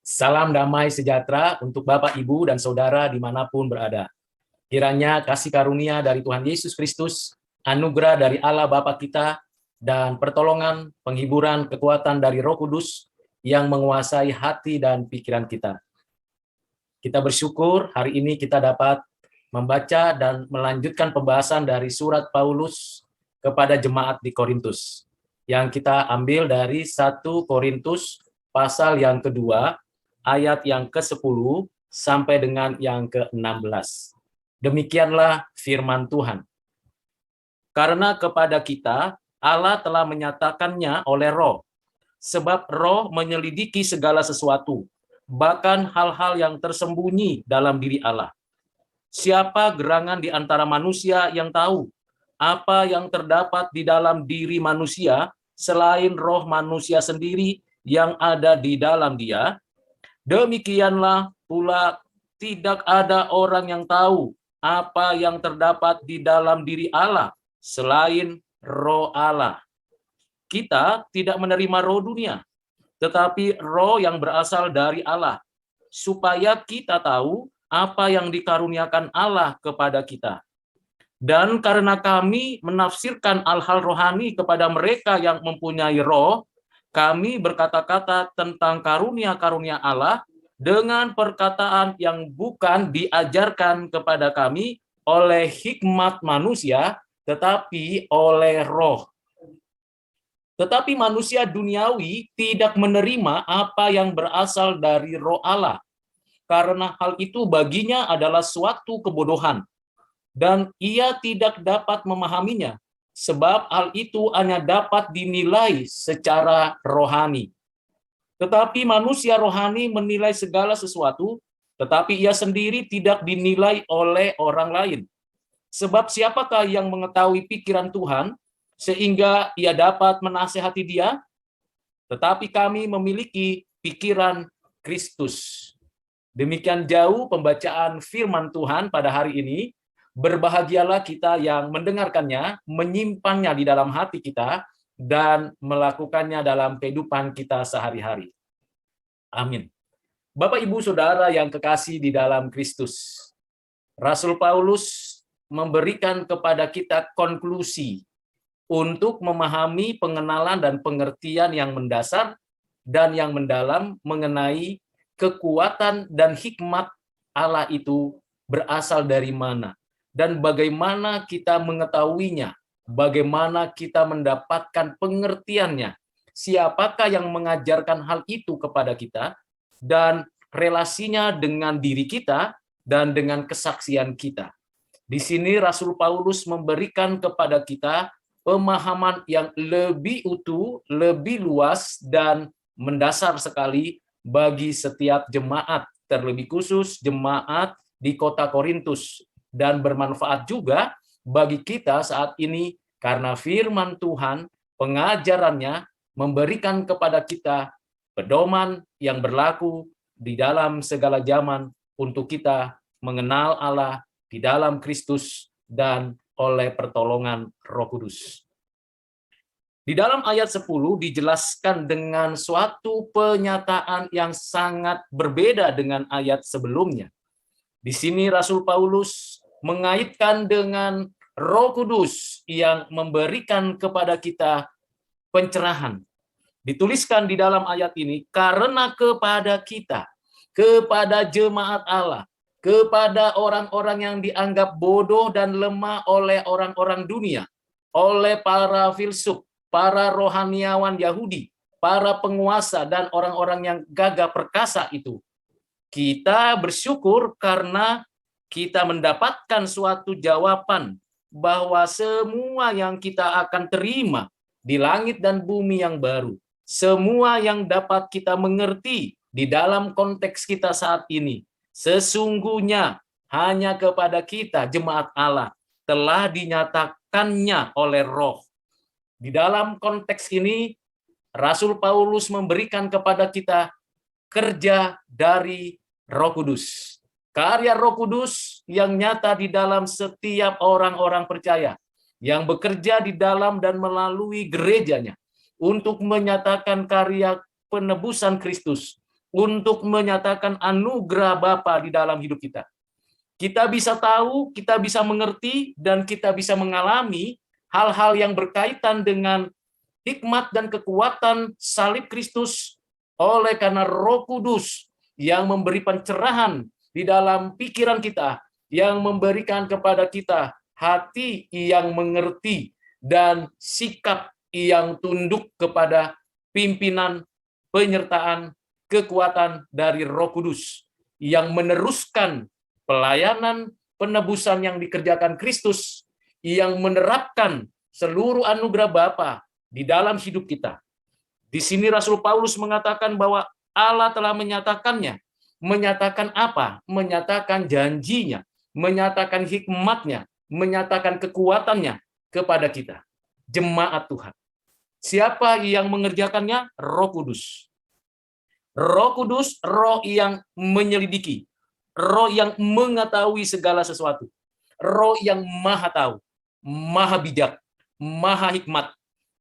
Salam damai sejahtera untuk Bapak, Ibu, dan Saudara dimanapun berada. Kiranya kasih karunia dari Tuhan Yesus Kristus, anugerah dari Allah Bapa kita, dan pertolongan, penghiburan, kekuatan dari Roh Kudus yang menguasai hati dan pikiran kita. Kita bersyukur hari ini kita dapat membaca dan melanjutkan pembahasan dari surat Paulus kepada jemaat di Korintus. Yang kita ambil dari 1 Korintus pasal yang kedua, ayat yang ke-10 sampai dengan yang ke-16. Demikianlah firman Tuhan. Karena kepada kita Allah telah menyatakannya oleh Roh, sebab Roh menyelidiki segala sesuatu, bahkan hal-hal yang tersembunyi dalam diri Allah. Siapa gerangan di antara manusia yang tahu apa yang terdapat di dalam diri manusia selain roh manusia sendiri yang ada di dalam dia? Demikianlah pula tidak ada orang yang tahu apa yang terdapat di dalam diri Allah selain roh Allah. Kita tidak menerima roh dunia, tetapi roh yang berasal dari Allah, supaya kita tahu apa yang dikaruniakan Allah kepada kita. Dan karena kami menafsirkan hal-hal rohani kepada mereka yang mempunyai roh, kami berkata-kata tentang karunia-karunia Allah dengan perkataan yang bukan diajarkan kepada kami oleh hikmat manusia, tetapi oleh roh. Tetapi manusia duniawi tidak menerima apa yang berasal dari roh Allah, karena hal itu baginya adalah suatu kebodohan, dan ia tidak dapat memahaminya, sebab hal itu hanya dapat dinilai secara rohani. Tetapi manusia rohani menilai segala sesuatu, tetapi ia sendiri tidak dinilai oleh orang lain. Sebab siapakah yang mengetahui pikiran Tuhan, sehingga ia dapat menasehati dia? Tetapi kami memiliki pikiran Kristus. Demikian jauh pembacaan firman Tuhan pada hari ini. Berbahagialah kita yang mendengarkannya, menyimpannya di dalam hati kita, dan melakukannya dalam kehidupan kita sehari-hari. Amin. Bapak, Ibu, Saudara yang kekasih di dalam Kristus, Rasul Paulus memberikan kepada kita konklusi untuk memahami pengenalan dan pengertian yang mendasar dan yang mendalam mengenai kekuatan dan hikmat Allah itu berasal dari mana, dan bagaimana kita mengetahuinya, bagaimana kita mendapatkan pengertiannya, siapakah yang mengajarkan hal itu kepada kita, dan relasinya dengan diri kita dan dengan kesaksian kita. Di sini Rasul Paulus memberikan kepada kita pemahaman yang lebih utuh, lebih luas, dan mendasar sekali bagi setiap jemaat, terlebih khusus jemaat di kota Korintus, dan bermanfaat juga bagi kita saat ini karena firman Tuhan, pengajarannya memberikan kepada kita pedoman yang berlaku di dalam segala zaman untuk kita mengenal Allah di dalam Kristus dan oleh pertolongan Roh Kudus. Di dalam ayat 10 dijelaskan dengan suatu penyataan yang sangat berbeda dengan ayat sebelumnya. Di sini Rasul Paulus mengaitkan dengan Roh Kudus yang memberikan kepada kita pencerahan. Dituliskan di dalam ayat ini, karena kepada kita, kepada jemaat Allah, kepada orang-orang yang dianggap bodoh dan lemah oleh orang-orang dunia, oleh para filsuf, para rohaniawan Yahudi, para penguasa, dan orang-orang yang gagah perkasa itu. Kita bersyukur karena kita mendapatkan suatu jawaban bahwa semua yang kita akan terima di langit dan bumi yang baru, semua yang dapat kita mengerti di dalam konteks kita saat ini, sesungguhnya hanya kepada kita, jemaat Allah, telah dinyatakannya oleh Roh. Di dalam konteks ini, Rasul Paulus memberikan kepada kita kerja dari Roh Kudus. Karya Roh Kudus yang nyata di dalam setiap orang-orang percaya, yang bekerja di dalam dan melalui gerejanya, untuk menyatakan karya penebusan Kristus, untuk menyatakan anugerah Bapa di dalam hidup kita. Kita bisa tahu, kita bisa mengerti, dan kita bisa mengalami hal-hal yang berkaitan dengan hikmat dan kekuatan salib Kristus oleh karena Roh Kudus yang memberi pencerahan di dalam pikiran kita, yang memberikan kepada kita hati yang mengerti dan sikap yang tunduk kepada pimpinan, penyertaan, kekuatan dari Roh Kudus yang meneruskan pelayanan penebusan yang dikerjakan Kristus, yang menerapkan seluruh anugerah Bapa di dalam hidup kita. Di sini Rasul Paulus mengatakan bahwa Allah telah menyatakannya. Menyatakan apa? Menyatakan janjinya, menyatakan hikmatnya, menyatakan kekuatannya kepada kita, jemaat Tuhan. Siapa yang mengerjakannya? Roh Kudus. Roh Kudus, roh yang menyelidiki, roh yang mengetahui segala sesuatu, roh yang maha tahu, maha bijak, maha hikmat,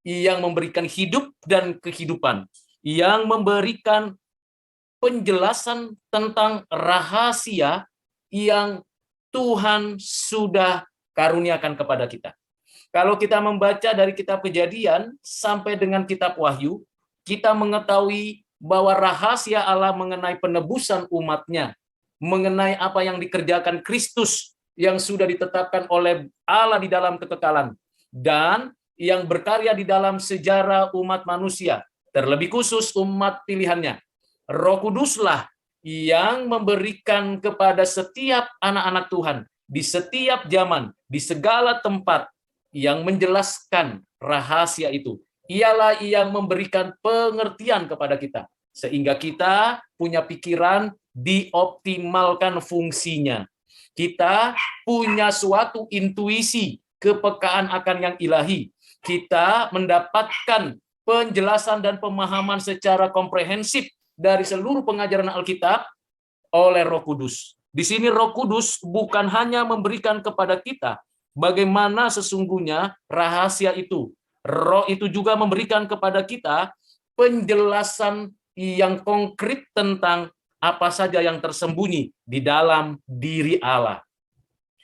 yang memberikan hidup dan kehidupan, yang memberikan penjelasan tentang rahasia yang Tuhan sudah karuniakan kepada kita. Kalau kita membaca dari kitab Kejadian sampai dengan kitab Wahyu, kita mengetahui bahwa rahasia Allah mengenai penebusan umatnya, mengenai apa yang dikerjakan Kristus yang sudah ditetapkan oleh Allah di dalam kekekalan, dan yang berkarya di dalam sejarah umat manusia, terlebih khusus umat pilihannya. Roh Kuduslah yang memberikan kepada setiap anak-anak Tuhan, di setiap zaman, di segala tempat, yang menjelaskan rahasia itu. Ialah yang memberikan pengertian kepada kita, sehingga kita punya pikiran dioptimalkan fungsinya. Kita punya suatu intuisi, kepekaan akan yang ilahi. Kita mendapatkan penjelasan dan pemahaman secara komprehensif dari seluruh pengajaran Alkitab oleh Roh Kudus. Di sini Roh Kudus bukan hanya memberikan kepada kita bagaimana sesungguhnya rahasia itu. Roh itu juga memberikan kepada kita penjelasan yang konkret tentang apa saja yang tersembunyi di dalam diri Allah.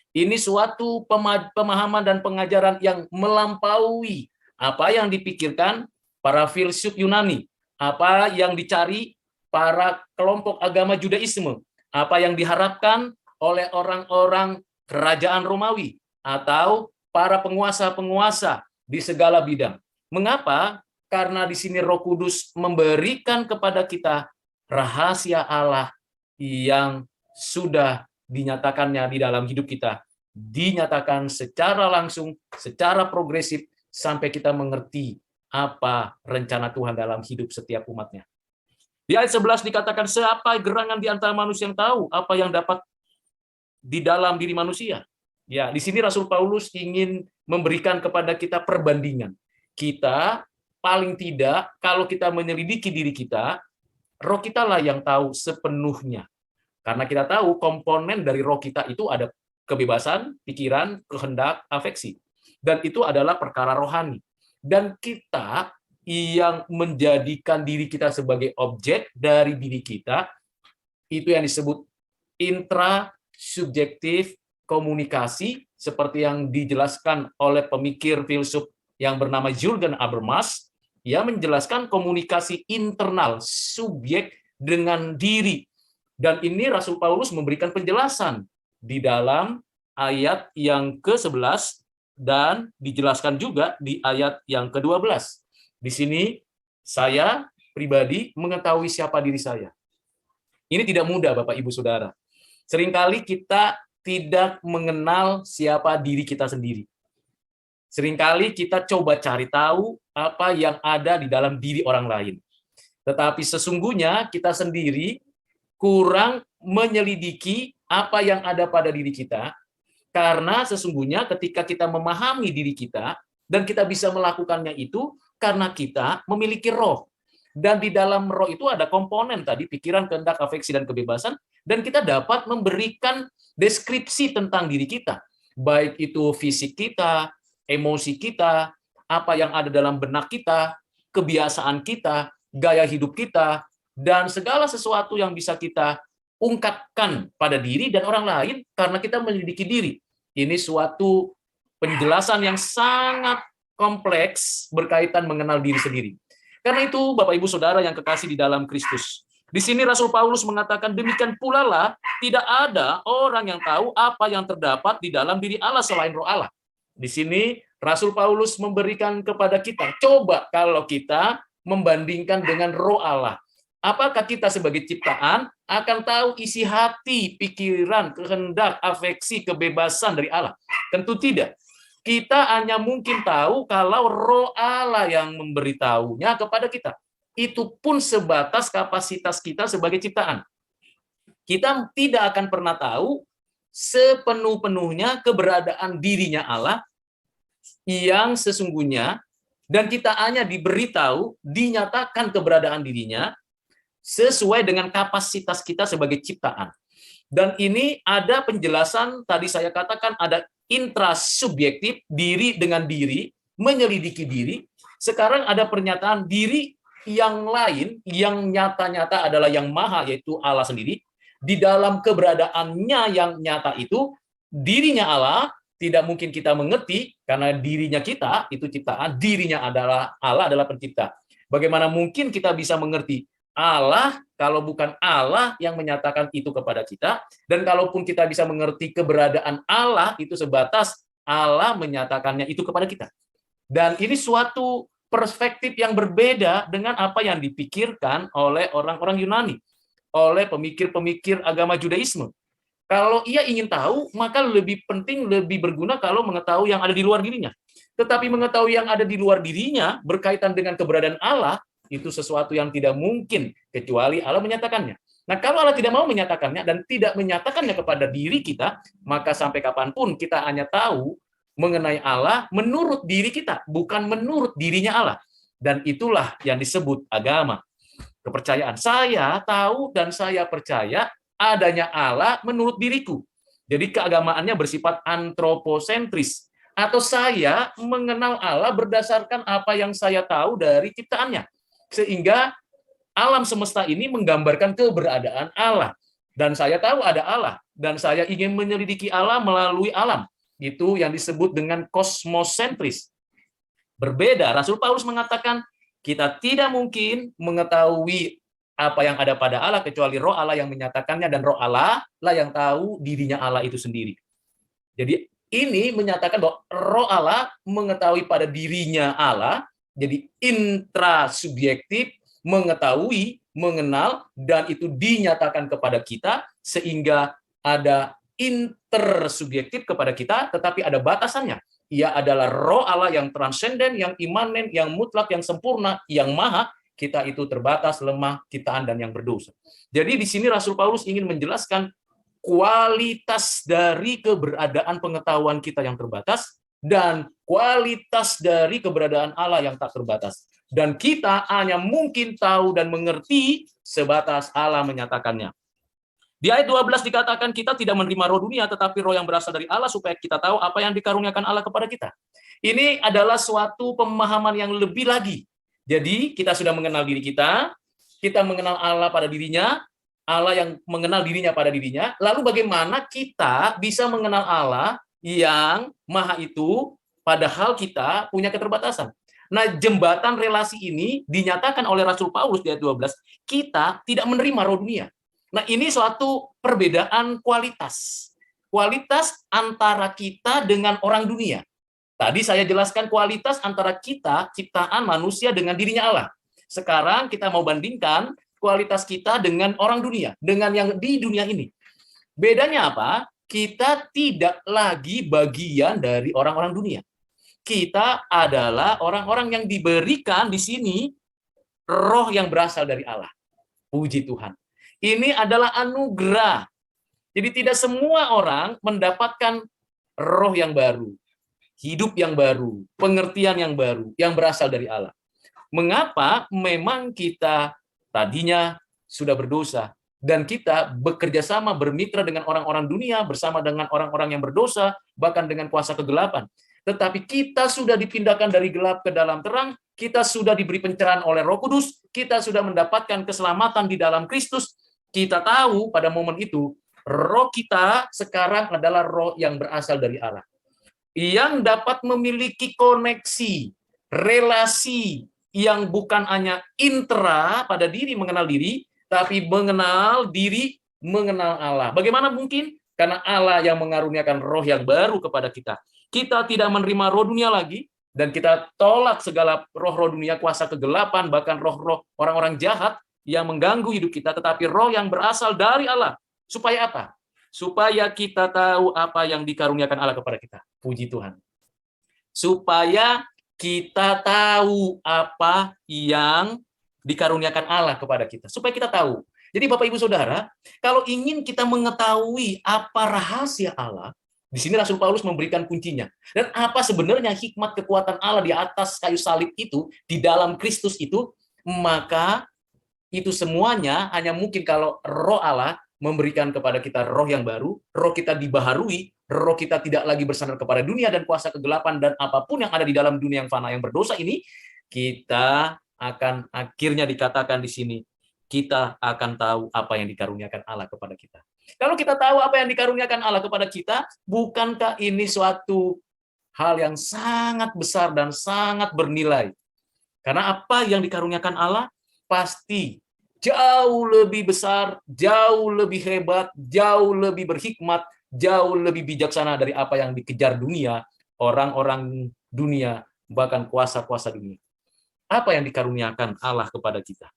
Ini suatu pemahaman dan pengajaran yang melampaui apa yang dipikirkan para filsuf Yunani, apa yang dicari para kelompok agama Judaisme, apa yang diharapkan oleh orang-orang kerajaan Romawi, atau para penguasa-penguasa di segala bidang. Mengapa? Karena di sini Roh Kudus memberikan kepada kita rahasia Allah yang sudah dinyatakannya di dalam hidup kita, dinyatakan secara langsung, secara progresif, sampai kita mengerti apa rencana Tuhan dalam hidup setiap umatnya. Di ayat 11 dikatakan, siapa gerangan di antara manusia yang tahu apa yang dapat di dalam diri manusia? Ya, di sini Rasul Paulus ingin memberikan kepada kita perbandingan. Kita paling tidak, kalau kita menyelidiki diri kita, roh kita lah yang tahu sepenuhnya. Karena kita tahu komponen dari roh kita itu ada kebebasan, pikiran, kehendak, afeksi. Dan itu adalah perkara rohani. Dan kita yang menjadikan diri kita sebagai objek dari diri kita, itu yang disebut intrasubjektif komunikasi, seperti yang dijelaskan oleh pemikir filsuf yang bernama Jürgen Habermas, yang menjelaskan komunikasi internal subjek dengan diri. Dan ini Rasul Paulus memberikan penjelasan di dalam ayat yang ke-11 dan dijelaskan juga di ayat yang ke-12. Di sini saya pribadi mengetahui siapa diri saya. Ini tidak mudah, Bapak Ibu Saudara. Seringkali kita tidak mengenal siapa diri kita sendiri. Seringkali kita coba cari tahu apa yang ada di dalam diri orang lain. Tetapi sesungguhnya kita sendiri kurang menyelidiki apa yang ada pada diri kita, karena sesungguhnya ketika kita memahami diri kita, dan kita bisa melakukannya itu karena kita memiliki roh. Dan di dalam roh itu ada komponen tadi, pikiran, kehendak, afeksi, dan kebebasan, dan kita dapat memberikan deskripsi tentang diri kita, baik itu fisik kita, emosi kita, apa yang ada dalam benak kita, kebiasaan kita, gaya hidup kita, dan segala sesuatu yang bisa kita ungkapkan pada diri dan orang lain karena kita menyelidiki diri. Ini suatu penjelasan yang sangat kompleks berkaitan mengenal diri sendiri. Karena itu, Bapak Ibu Saudara yang kekasih di dalam Kristus, di sini Rasul Paulus mengatakan demikian pula lah tidak ada orang yang tahu apa yang terdapat di dalam diri Allah selain Roh Allah. Di sini Rasul Paulus memberikan kepada kita, coba kalau kita membandingkan dengan Roh Allah. Apakah kita sebagai ciptaan akan tahu isi hati, pikiran, kehendak, afeksi, kebebasan dari Allah? Tentu tidak. Kita hanya mungkin tahu kalau Roh Allah yang memberitahunya kepada kita. Itu pun sebatas kapasitas kita sebagai ciptaan. Kita tidak akan pernah tahu sepenuh-penuhnya keberadaan dirinya Allah yang sesungguhnya, dan kita hanya diberitahu, dinyatakan keberadaan dirinya sesuai dengan kapasitas kita sebagai ciptaan. Dan ini ada penjelasan, tadi saya katakan ada intrasubjektif, diri dengan diri, menyelidiki diri. Sekarang ada pernyataan diri yang lain, yang nyata-nyata adalah yang maha, yaitu Allah sendiri. Di dalam keberadaannya yang nyata itu, dirinya Allah, tidak mungkin kita mengerti, karena dirinya kita, itu ciptaan, dirinya adalah Allah adalah pencipta. Bagaimana mungkin kita bisa mengerti Allah kalau bukan Allah yang menyatakan itu kepada kita, dan kalaupun kita bisa mengerti keberadaan Allah itu sebatas Allah menyatakannya itu kepada kita. Dan ini suatu perspektif yang berbeda dengan apa yang dipikirkan oleh orang-orang Yunani, oleh pemikir-pemikir agama Judaisme. Kalau ia ingin tahu, maka lebih penting, lebih berguna kalau mengetahui yang ada di luar dirinya. Tetapi mengetahui yang ada di luar dirinya berkaitan dengan keberadaan Allah, itu sesuatu yang tidak mungkin kecuali Allah menyatakannya. Nah, kalau Allah tidak mau menyatakannya dan tidak menyatakannya kepada diri kita, maka sampai kapanpun kita hanya tahu mengenai Allah menurut diri kita, bukan menurut dirinya Allah. Dan itulah yang disebut agama, kepercayaan. Saya tahu dan saya percaya adanya Allah menurut diriku. Jadi keagamaannya bersifat antroposentris. Atau saya mengenal Allah berdasarkan apa yang saya tahu dari ciptaannya. Sehingga alam semesta ini menggambarkan keberadaan Allah. Dan saya tahu ada Allah. Dan saya ingin menyelidiki Allah melalui alam. Itu yang disebut dengan kosmosentris. Berbeda, Rasul Paulus mengatakan, kita tidak mungkin mengetahui apa yang ada pada Allah, kecuali Roh Allah yang menyatakannya, dan Roh Allah lah yang tahu dirinya Allah itu sendiri. Jadi ini menyatakan bahwa Roh Allah mengetahui pada dirinya Allah, jadi intrasubjektif, mengetahui, mengenal, dan itu dinyatakan kepada kita, sehingga ada intersubjektif kepada kita, tetapi ada batasannya. Ia adalah Roh Allah yang transenden, yang imanen, yang mutlak, yang sempurna, yang maha. Kita itu terbatas, lemah, kitaan, dan yang berdosa. Jadi di sini Rasul Paulus ingin menjelaskan kualitas dari keberadaan pengetahuan kita yang terbatas, dan kualitas dari keberadaan Allah yang tak terbatas. Dan kita hanya mungkin tahu dan mengerti sebatas Allah menyatakannya. Di ayat 12 dikatakan kita tidak menerima roh dunia, tetapi roh yang berasal dari Allah, supaya kita tahu apa yang dikaruniakan Allah kepada kita. Ini adalah suatu pemahaman yang lebih lagi. Jadi kita sudah mengenal diri kita mengenal Allah pada dirinya, Allah yang mengenal dirinya pada dirinya. Lalu bagaimana kita bisa mengenal Allah yang maha itu, padahal kita punya keterbatasan. Nah, jembatan relasi ini dinyatakan oleh Rasul Paulus di ayat 12, kita tidak menerima roh dunia. Nah, ini suatu perbedaan kualitas. Kualitas antara kita dengan orang dunia. Tadi saya jelaskan kualitas antara kita, ciptaan manusia, dengan dirinya Allah. Sekarang kita mau bandingkan kualitas kita dengan orang dunia, dengan yang di dunia ini. Bedanya apa? Kita tidak lagi bagian dari orang-orang dunia. Kita adalah orang-orang yang diberikan di sini roh yang berasal dari Allah. Puji Tuhan. Ini adalah anugerah. Jadi tidak semua orang mendapatkan roh yang baru, hidup yang baru, pengertian yang baru, yang berasal dari Allah. Mengapa? Memang kita tadinya sudah berdosa, dan kita bekerja sama, bermitra dengan orang-orang dunia, bersama dengan orang-orang yang berdosa, bahkan dengan kuasa kegelapan. tetapi kita sudah dipindahkan dari gelap ke dalam terang, kita sudah diberi pencerahan oleh Roh Kudus, kita sudah mendapatkan keselamatan di dalam Kristus. Kita tahu pada momen itu, roh kita sekarang adalah roh yang berasal dari Allah, yang dapat memiliki koneksi, relasi yang bukan hanya intra pada diri mengenal diri, tapi mengenal diri, mengenal Allah. Bagaimana mungkin? Karena Allah yang mengaruniakan roh yang baru kepada kita. Kita tidak menerima roh dunia lagi, dan kita tolak segala roh-roh dunia, kuasa kegelapan, bahkan roh-roh orang-orang jahat yang mengganggu hidup kita, tetapi roh yang berasal dari Allah. Supaya apa? Supaya kita tahu apa yang dikaruniakan Allah kepada kita. Puji Tuhan. Supaya kita tahu apa yang dikaruniakan Allah kepada kita. Supaya kita tahu. Jadi Bapak Ibu Saudara, kalau ingin kita mengetahui apa rahasia Allah, di sini Rasul Paulus memberikan kuncinya. Dan apa sebenarnya hikmat kekuatan Allah di atas kayu salib itu, di dalam Kristus itu, maka itu semuanya hanya mungkin kalau roh Allah memberikan kepada kita roh yang baru, roh kita dibaharui, roh kita tidak lagi bersandar kepada dunia dan kuasa kegelapan dan apapun yang ada di dalam dunia yang fana yang berdosa ini, kita akan akhirnya dikatakan di sini, kita akan tahu apa yang dikaruniakan Allah kepada kita. Kalau kita tahu apa yang dikaruniakan Allah kepada kita, bukankah ini suatu hal yang sangat besar dan sangat bernilai? Karena apa yang dikaruniakan Allah pasti jauh lebih besar, jauh lebih hebat, jauh lebih berhikmat, jauh lebih bijaksana dari apa yang dikejar dunia, orang-orang dunia, bahkan kuasa-kuasa dunia. Apa yang dikaruniakan Allah kepada kita?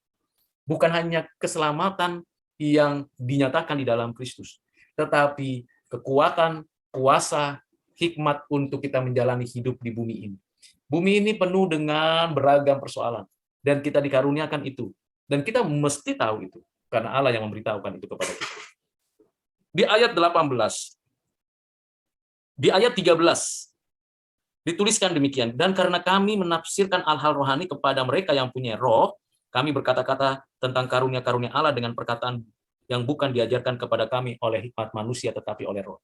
Bukan hanya keselamatan yang dinyatakan di dalam Kristus, tetapi kekuatan, kuasa, hikmat untuk kita menjalani hidup di bumi ini. Bumi ini penuh dengan beragam persoalan, dan kita dikaruniakan itu. Dan kita mesti tahu itu, karena Allah yang memberitahukan itu kepada kita. Di ayat 18, di ayat 13, dituliskan demikian, dan karena kami menafsirkan hal-hal rohani kepada mereka yang punya roh, kami berkata-kata tentang karunia-karunia Allah dengan perkataan yang bukan diajarkan kepada kami oleh hikmat manusia, tetapi oleh roh.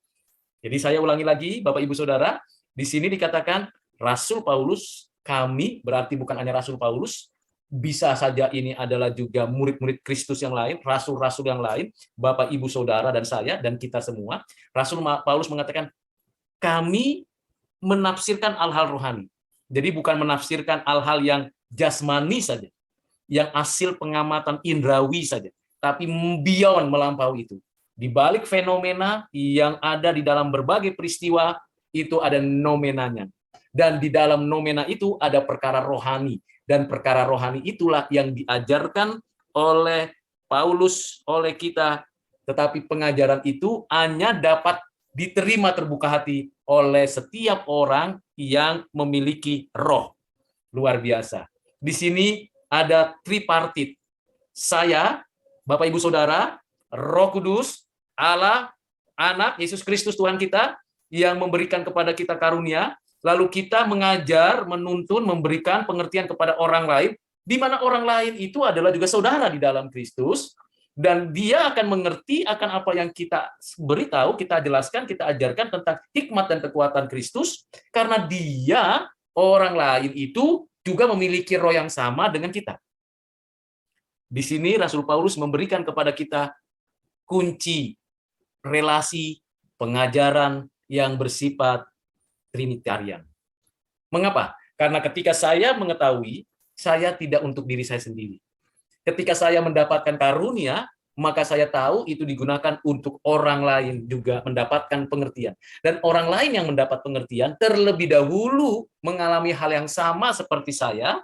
Jadi saya ulangi lagi, Bapak Ibu Saudara, di sini dikatakan Rasul Paulus, kami berarti bukan hanya Rasul Paulus, bisa saja ini adalah juga murid-murid Kristus yang lain, rasul-rasul yang lain, Bapak Ibu Saudara dan saya, dan kita semua. Rasul Paulus mengatakan, kami menafsirkan hal-hal rohani. Jadi bukan menafsirkan hal-hal yang jasmani saja, yang hasil pengamatan indrawi saja, tapi beyond, melampaui itu. Di balik fenomena yang ada di dalam berbagai peristiwa, itu ada nomenanya. Dan di dalam nomena itu ada perkara rohani. Dan perkara rohani itulah yang diajarkan oleh Paulus, oleh kita. Tetapi pengajaran itu hanya dapat diterima terbuka hati oleh setiap orang yang memiliki roh. Luar biasa. Di sini ada tripartit. Saya, Bapak Ibu Saudara, Roh Kudus, Allah, Anak, Yesus Kristus Tuhan kita, yang memberikan kepada kita karunia, lalu kita mengajar, menuntun, memberikan pengertian kepada orang lain, di mana orang lain itu adalah juga saudara di dalam Kristus, dan dia akan mengerti akan apa yang kita beritahu, kita jelaskan, kita ajarkan tentang hikmat dan kekuatan Kristus, karena dia, orang lain itu, juga memiliki roh yang sama dengan kita. Di sini Rasul Paulus memberikan kepada kita kunci relasi pengajaran yang bersifat trinitarian. Mengapa? Karena ketika saya mengetahui, saya tidak untuk diri saya sendiri. Ketika saya mendapatkan karunia, maka saya tahu itu digunakan untuk orang lain juga mendapatkan pengertian. Dan orang lain yang mendapat pengertian terlebih dahulu mengalami hal yang sama seperti saya,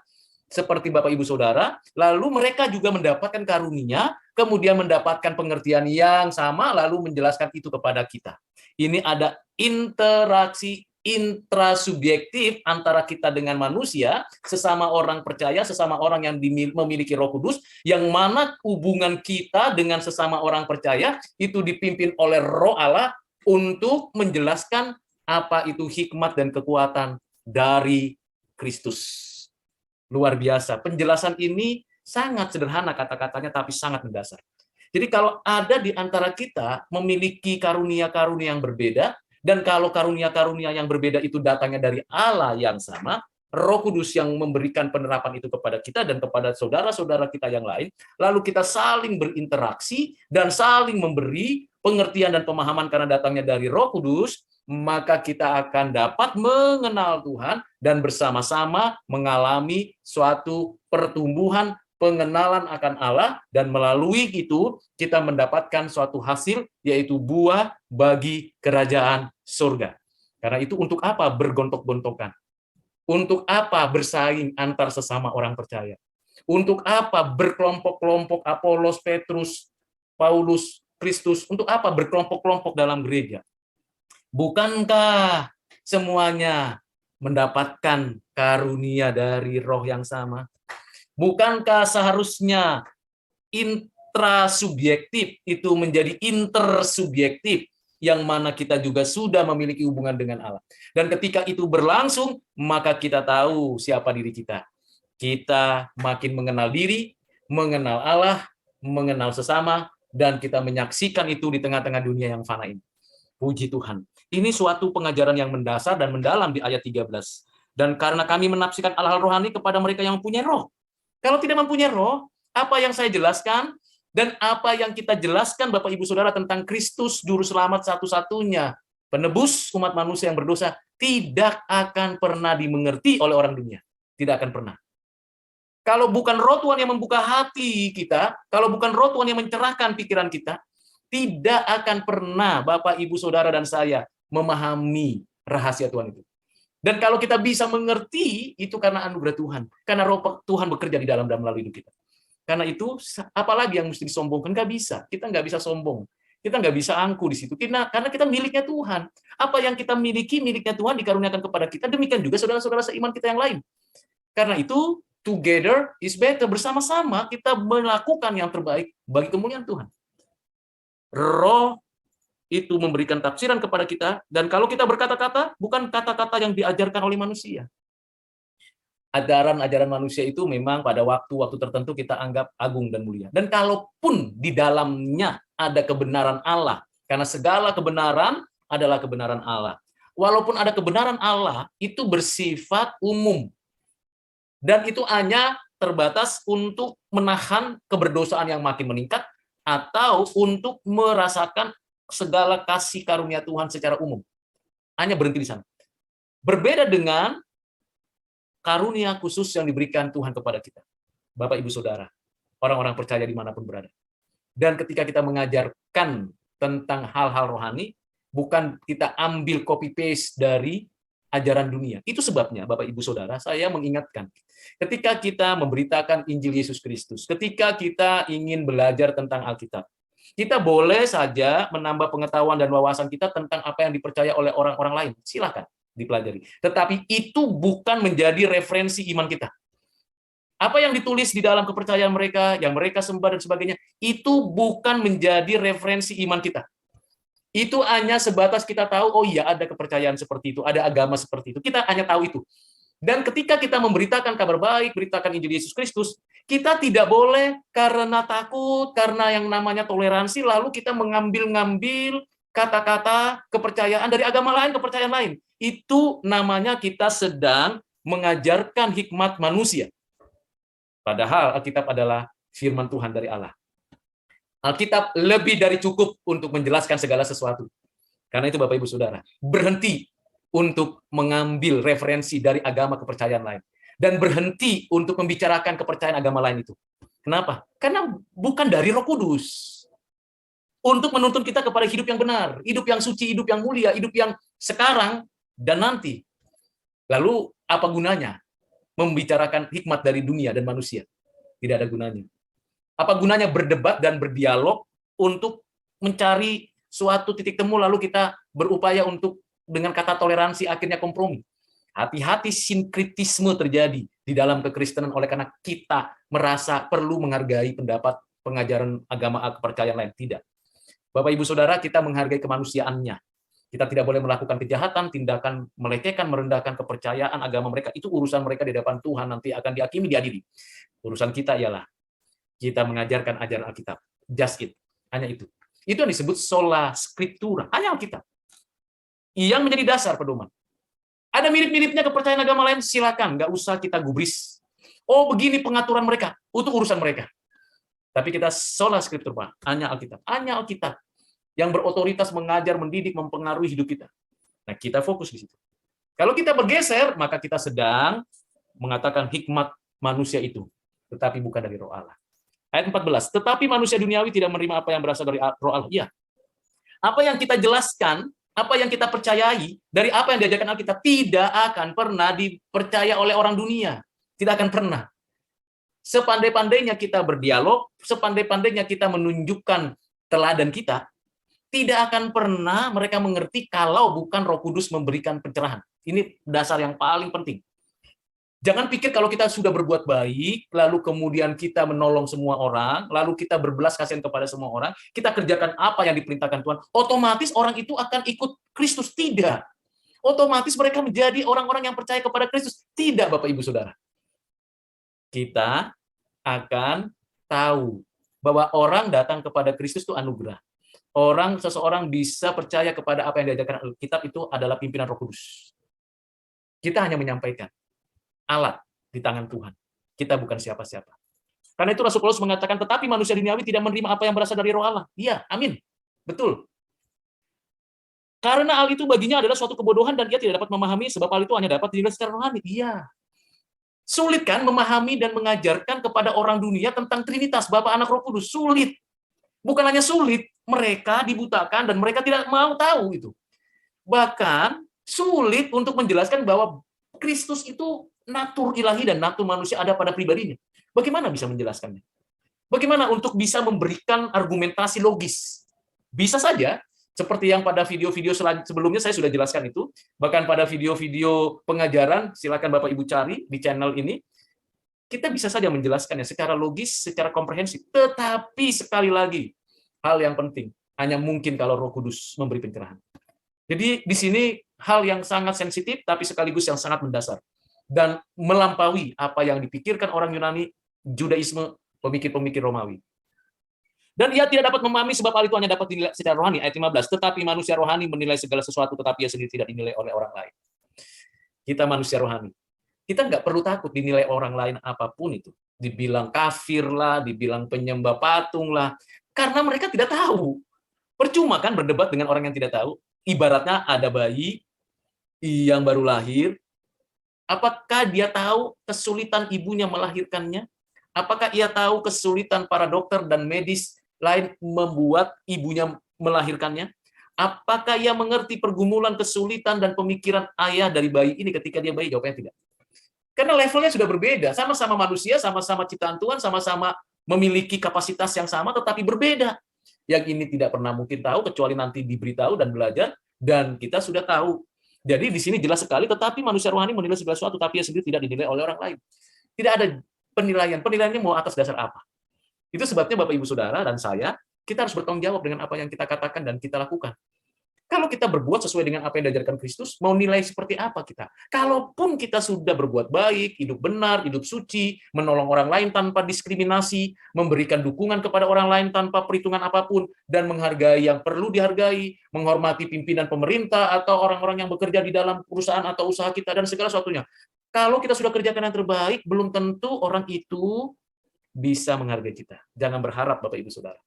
seperti Bapak Ibu Saudara, lalu mereka juga mendapatkan karunia, kemudian mendapatkan pengertian yang sama, lalu menjelaskan itu kepada kita. Ini ada interaksi intrasubjektif antara kita dengan manusia, sesama orang percaya, sesama orang yang memiliki Roh Kudus, yang mana hubungan kita dengan sesama orang percaya itu dipimpin oleh Roh Allah untuk menjelaskan apa itu hikmat dan kekuatan dari Kristus. Luar biasa. Penjelasan ini sangat sederhana kata-katanya, tapi sangat mendasar. Jadi kalau ada di antara kita memiliki karunia-karunia yang berbeda, Dan kalau karunia-karunia yang berbeda itu datangnya dari Allah yang sama, Roh Kudus yang memberikan penerapan itu kepada kita dan kepada saudara-saudara kita yang lain, lalu kita saling berinteraksi dan saling memberi pengertian dan pemahaman karena datangnya dari Roh Kudus, maka kita akan dapat mengenal Tuhan dan bersama-sama mengalami suatu pertumbuhan pengenalan akan Allah, dan melalui itu kita mendapatkan suatu hasil, yaitu buah bagi kerajaan surga. Karena itu untuk apa bergontok-gontokan? Untuk apa bersaing antar sesama orang percaya? Untuk apa berkelompok-kelompok Apolos, Petrus, Paulus, Kristus? Untuk apa berkelompok-kelompok dalam gereja? Bukankah semuanya mendapatkan karunia dari Roh yang sama? Bukankah seharusnya intrasubjektif itu menjadi intersubjektif, yang mana kita juga sudah memiliki hubungan dengan Allah. Dan ketika itu berlangsung, maka kita tahu siapa diri kita. Kita makin mengenal diri, mengenal Allah, mengenal sesama, dan kita menyaksikan itu di tengah-tengah dunia yang fana ini. Puji Tuhan. Ini suatu pengajaran yang mendasar dan mendalam di ayat 13. Dan karena kami menafsirkan hal-hal rohani kepada mereka yang mempunyai roh. Kalau tidak mempunyai roh, apa yang saya jelaskan dan apa yang kita jelaskan Bapak Ibu Saudara tentang Kristus juru selamat satu-satunya, penebus umat manusia yang berdosa, tidak akan pernah dimengerti oleh orang dunia. Tidak akan pernah. Kalau bukan Roh Tuhan yang membuka hati kita, kalau bukan Roh Tuhan yang mencerahkan pikiran kita, tidak akan pernah Bapak Ibu Saudara dan saya memahami rahasia Tuhan itu. Dan kalau kita bisa mengerti, itu karena anugerah Tuhan. Karena Roh Tuhan bekerja di dalam dan melalui hidup kita. Karena itu, apalagi yang mesti disombongkan? Nggak bisa. Kita nggak bisa sombong. Kita nggak bisa angku di situ. Karena kita miliknya Tuhan. Apa yang kita miliki, miliknya Tuhan, dikaruniakan kepada kita. Demikian juga saudara-saudara seiman kita yang lain. Karena itu, together is better. Bersama-sama kita melakukan yang terbaik bagi kemuliaan Tuhan. Roh itu memberikan tafsiran kepada kita, dan kalau kita berkata-kata, bukan kata-kata yang diajarkan oleh manusia. Ajaran-ajaran manusia itu memang pada waktu-waktu tertentu kita anggap agung dan mulia. Dan kalaupun di dalamnya ada kebenaran Allah, karena segala kebenaran adalah kebenaran Allah. Walaupun ada kebenaran Allah, itu bersifat umum. Dan itu hanya terbatas untuk menahan keberdosaan yang makin meningkat, atau untuk merasakan segala kasih karunia Tuhan secara umum. Hanya berhenti di sana. Berbeda dengan karunia khusus yang diberikan Tuhan kepada kita. Bapak, Ibu, Saudara, orang-orang percaya dimanapun berada. Dan ketika kita mengajarkan tentang hal-hal rohani, bukan kita ambil copy-paste dari ajaran dunia. Itu sebabnya, Bapak, Ibu, Saudara, saya mengingatkan, ketika kita memberitakan Injil Yesus Kristus, ketika kita ingin belajar tentang Alkitab, kita boleh saja menambah pengetahuan dan wawasan kita tentang apa yang dipercaya oleh orang-orang lain. Silakan dipelajari. Tetapi itu bukan menjadi referensi iman kita. Apa yang ditulis di dalam kepercayaan mereka, yang mereka sembah dan sebagainya, itu bukan menjadi referensi iman kita. Itu hanya sebatas kita tahu, oh iya ada kepercayaan seperti itu, ada agama seperti itu. Kita hanya tahu itu. Dan ketika kita memberitakan kabar baik, beritakan Injil Yesus Kristus, kita tidak boleh karena takut, karena yang namanya toleransi, lalu kita mengambil-ngambil kata-kata kepercayaan dari agama lain, kepercayaan lain. Itu namanya kita sedang mengajarkan hikmat manusia. Padahal Alkitab adalah firman Tuhan dari Allah. Alkitab lebih dari cukup untuk menjelaskan segala sesuatu. Karena itu Bapak Ibu Saudara, berhenti untuk mengambil referensi dari agama kepercayaan lain. Dan berhenti untuk membicarakan kepercayaan agama lain itu. Kenapa? Karena bukan dari Roh Kudus. Untuk menuntun kita kepada hidup yang benar, hidup yang suci, hidup yang mulia, hidup yang sekarang dan nanti. Lalu apa gunanya membicarakan hikmat dari dunia dan manusia? Tidak ada gunanya. Apa gunanya berdebat dan berdialog untuk mencari suatu titik temu lalu kita berupaya untuk dengan kata toleransi akhirnya kompromi? Hati-hati sinkritisme terjadi di dalam kekristenan oleh karena kita merasa perlu menghargai pendapat pengajaran agama kepercayaan lain. Tidak. Bapak, Ibu, Saudara, kita menghargai kemanusiaannya. Kita tidak boleh melakukan kejahatan, tindakan melecehkan, merendahkan kepercayaan agama mereka. Itu urusan mereka di depan Tuhan, nanti akan dihakimi, diadili. Urusan kita ialah kita mengajarkan ajaran Alkitab. Just it. Hanya itu. Itu yang disebut sola scriptura. Hanya Alkitab. yang menjadi dasar pedoman. Ada mirip-miripnya kepercayaan agama lain, silakan, nggak usah kita gubris. Oh, begini pengaturan mereka, untuk urusan mereka. Tapi kita sola scriptura, Pak, hanya Alkitab. Hanya Alkitab yang berotoritas mengajar, mendidik, mempengaruhi hidup kita. Nah, kita fokus di situ. Kalau kita bergeser, maka kita sedang mengatakan hikmat manusia itu, tetapi bukan dari Roh Allah. Ayat 14, tetapi manusia duniawi tidak menerima apa yang berasal dari Roh Allah. Iya. Apa yang kita jelaskan, apa yang kita percayai, dari apa yang diajarkan Alkitab, tidak akan pernah dipercaya oleh orang dunia. Tidak akan pernah. Sepandai-pandainya kita berdialog, sepandai-pandainya kita menunjukkan teladan kita, tidak akan pernah mereka mengerti kalau bukan Roh Kudus memberikan pencerahan. Ini dasar yang paling penting. Jangan pikir kalau kita sudah berbuat baik, lalu kemudian kita menolong semua orang, lalu kita berbelas kasihan kepada semua orang, kita kerjakan apa yang diperintahkan Tuhan, otomatis orang itu akan ikut Kristus. Tidak. Otomatis mereka menjadi orang-orang yang percaya kepada Kristus. Tidak, Bapak Ibu Saudara. Kita akan tahu bahwa orang datang kepada Kristus itu anugerah. Seseorang bisa percaya kepada apa yang diajarkan Alkitab itu adalah pimpinan Roh Kudus. Kita hanya menyampaikan alat di tangan Tuhan. Kita bukan siapa-siapa. Karena itu Rasul Paulus mengatakan, tetapi manusia duniawi tidak menerima apa yang berasal dari Roh Allah. Iya, amin. Betul. Karena hal itu baginya adalah suatu kebodohan dan ia tidak dapat memahami, sebab hal itu hanya dapat dinilai secara rohani. Iya. Sulit kan memahami dan mengajarkan kepada orang dunia tentang Trinitas, Bapa, Anak, Roh Kudus. Sulit. Bukan hanya sulit, mereka dibutakan dan mereka tidak mau tahu itu. Bahkan sulit untuk menjelaskan bahwa Kristus itu natur ilahi dan natur manusia ada pada pribadinya. Bagaimana bisa menjelaskannya? Bagaimana untuk bisa memberikan argumentasi logis? Bisa saja, seperti yang pada video-video sebelumnya saya sudah jelaskan itu, bahkan pada video-video pengajaran, silakan Bapak Ibu cari di channel ini, kita bisa saja menjelaskannya secara logis, secara komprehensif. Tetapi sekali lagi, hal yang penting, hanya mungkin kalau Roh Kudus memberi pencerahan. Jadi di sini hal yang sangat sensitif, tapi sekaligus yang sangat mendasar. Dan melampaui apa yang dipikirkan orang Yunani, Judaisme, pemikir-pemikir Romawi. Dan ia tidak dapat memahami sebab hal itu hanya dapat dinilai secara rohani. Ayat 15, tetapi manusia rohani menilai segala sesuatu, tetapi ia sendiri tidak dinilai oleh orang lain. Kita manusia rohani. Kita nggak perlu takut dinilai orang lain apapun itu. Dibilang kafir lah, dibilang penyembah patung lah. Karena mereka tidak tahu. Percuma kan berdebat dengan orang yang tidak tahu. Ibaratnya ada bayi yang baru lahir, apakah dia tahu kesulitan ibunya melahirkannya? Apakah ia tahu kesulitan para dokter dan medis lain membuat ibunya melahirkannya? Apakah ia mengerti pergumulan, kesulitan, dan pemikiran ayah dari bayi ini ketika dia bayi? Jawabnya tidak. Karena levelnya sudah berbeda. Sama-sama manusia, sama-sama ciptaan Tuhan, sama-sama memiliki kapasitas yang sama, tetapi berbeda. Yang ini tidak pernah mungkin tahu, kecuali nanti diberitahu dan belajar, dan kita sudah tahu. Jadi di sini jelas sekali, tetapi manusia rohani menilai segala sesuatu, tapi ia sendiri tidak dinilai oleh orang lain. Tidak ada penilaian. Penilaiannya mau atas dasar apa? Itu sebabnya Bapak Ibu Saudara dan saya, kita harus bertanggung jawab dengan apa yang kita katakan dan kita lakukan. Kalau kita berbuat sesuai dengan apa yang diajarkan Kristus, mau nilai seperti apa kita? Kalaupun kita sudah berbuat baik, hidup benar, hidup suci, menolong orang lain tanpa diskriminasi, memberikan dukungan kepada orang lain tanpa perhitungan apapun, dan menghargai yang perlu dihargai, menghormati pimpinan pemerintah atau orang-orang yang bekerja di dalam perusahaan atau usaha kita, dan segala sesuatunya. Kalau kita sudah kerjakan yang terbaik, belum tentu orang itu bisa menghargai kita. Jangan berharap, Bapak Ibu Saudara.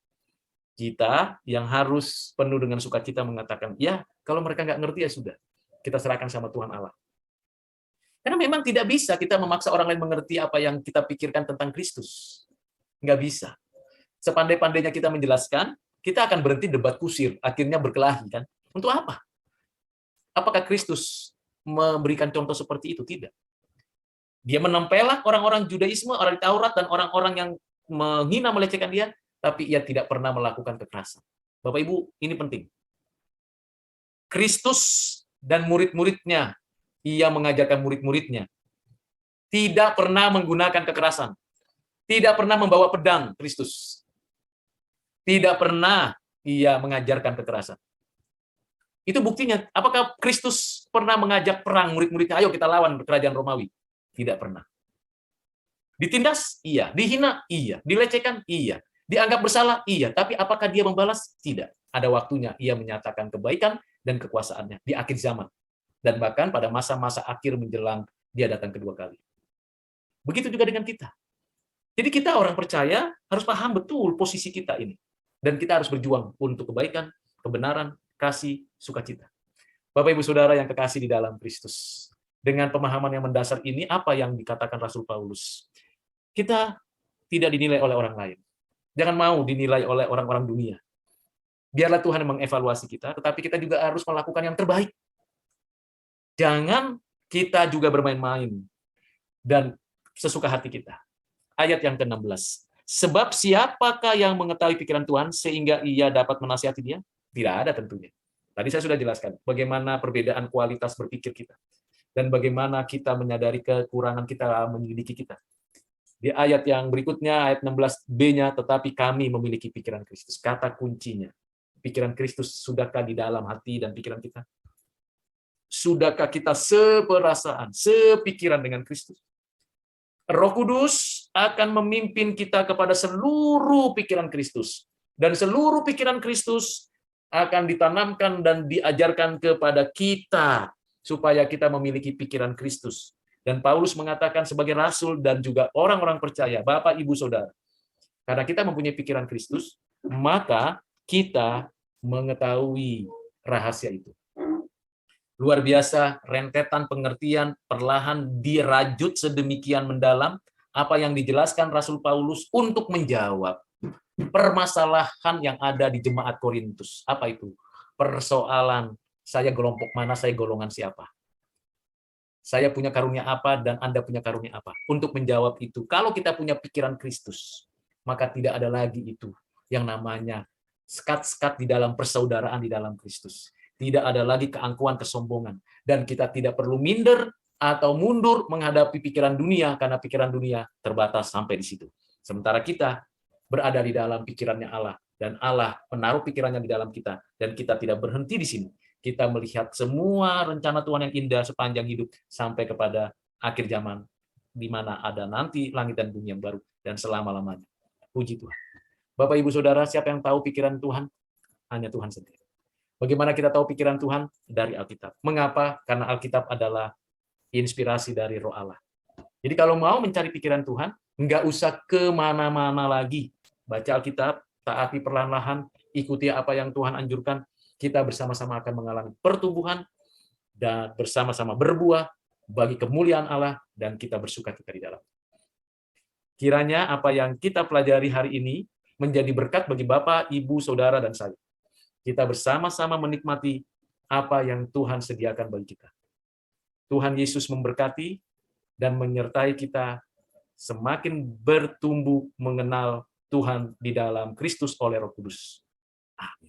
Kita yang harus penuh dengan sukacita mengatakan, ya, kalau mereka nggak ngerti ya sudah, kita serahkan sama Tuhan Allah. Karena memang tidak bisa kita memaksa orang lain mengerti apa yang kita pikirkan tentang Kristus. Nggak bisa. Sepandai-pandainya kita menjelaskan, kita akan berhenti debat kusir, akhirnya berkelahi, kan? Untuk apa? Apakah Kristus memberikan contoh seperti itu? Tidak. Dia menempelak orang-orang Judaisme, orang Taurat, dan orang-orang yang menghina, melecehkan dia, tapi ia tidak pernah melakukan kekerasan. Bapak Ibu, ini penting. Kristus dan murid-muridnya, ia mengajarkan murid-muridnya, tidak pernah menggunakan kekerasan. Tidak pernah membawa pedang, Kristus. Tidak pernah ia mengajarkan kekerasan. Itu buktinya. Apakah Kristus pernah mengajak perang murid-muridnya? Ayo kita lawan kerajaan Romawi. Tidak pernah. Ditindas? Iya. Dihina? Iya. Dilecehkan? Iya. Dianggap bersalah? Iya. Tapi apakah dia membalas? Tidak. Ada waktunya ia menyatakan kebaikan, dan kekuasaannya di akhir zaman. Dan bahkan pada masa-masa akhir menjelang dia datang kedua kali. Begitu juga dengan kita. Jadi kita orang percaya harus paham betul posisi kita ini. Dan kita harus berjuang untuk kebaikan, kebenaran, kasih, sukacita. Bapak Ibu Saudara yang kekasih di dalam Kristus. Dengan pemahaman yang mendasar ini, apa yang dikatakan Rasul Paulus? Kita tidak dinilai oleh orang lain. Jangan mau dinilai oleh orang-orang dunia. Biarlah Tuhan mengevaluasi kita, tetapi kita juga harus melakukan yang terbaik. Jangan kita juga bermain-main dan sesuka hati kita. Ayat yang ke-16. Sebab siapakah yang mengetahui pikiran Tuhan sehingga ia dapat menasihati dia? Tidak ada tentunya. Tadi saya sudah jelaskan bagaimana perbedaan kualitas berpikir kita. Dan bagaimana kita menyadari kekurangan kita, menyelidiki kita. Di ayat yang berikutnya, ayat 16b-nya, tetapi kami memiliki pikiran Kristus. Kata kuncinya. Pikiran Kristus sudahkah di dalam hati dan pikiran kita? Sudahkah kita seperasaan, sepikiran dengan Kristus? Roh Kudus akan memimpin kita kepada seluruh pikiran Kristus. Dan seluruh pikiran Kristus akan ditanamkan dan diajarkan kepada kita supaya kita memiliki pikiran Kristus. Dan Paulus mengatakan sebagai rasul dan juga orang-orang percaya, Bapak, Ibu, Saudara, karena kita mempunyai pikiran Kristus, maka kita mengetahui rahasia itu. Luar biasa, rentetan pengertian perlahan dirajut sedemikian mendalam apa yang dijelaskan Rasul Paulus untuk menjawab permasalahan yang ada di jemaat Korintus. Apa itu? Persoalan saya kelompok mana, saya golongan siapa. Saya punya karunia apa dan Anda punya karunia apa. Untuk menjawab itu, kalau kita punya pikiran Kristus, maka tidak ada lagi itu yang namanya sekat-sekat di dalam persaudaraan di dalam Kristus. Tidak ada lagi keangkuhan, kesombongan. Dan kita tidak perlu minder atau mundur menghadapi pikiran dunia, karena pikiran dunia terbatas sampai di situ. Sementara kita berada di dalam pikirannya Allah, dan Allah menaruh pikirannya di dalam kita, dan kita tidak berhenti di sini. Kita melihat semua rencana Tuhan yang indah sepanjang hidup sampai kepada akhir zaman, di mana ada nanti langit dan bumi yang baru, dan selama-lamanya. Puji Tuhan. Bapak, Ibu, Saudara, siapa yang tahu pikiran Tuhan? Hanya Tuhan sendiri. Bagaimana kita tahu pikiran Tuhan? Dari Alkitab. Mengapa? Karena Alkitab adalah inspirasi dari Roh Allah. Jadi kalau mau mencari pikiran Tuhan, nggak usah kemana-mana lagi. Baca Alkitab, taati perlahan-lahan, ikuti apa yang Tuhan anjurkan, kita bersama-sama akan mengalami pertumbuhan dan bersama-sama berbuah bagi kemuliaan Allah, dan kita bersuka-cita di dalam. Kiranya apa yang kita pelajari hari ini menjadi berkat bagi Bapak, Ibu, Saudara, dan saya. Kita bersama-sama menikmati apa yang Tuhan sediakan bagi kita. Tuhan Yesus memberkati dan menyertai kita semakin bertumbuh mengenal Tuhan di dalam Kristus oleh Roh Kudus. Amin.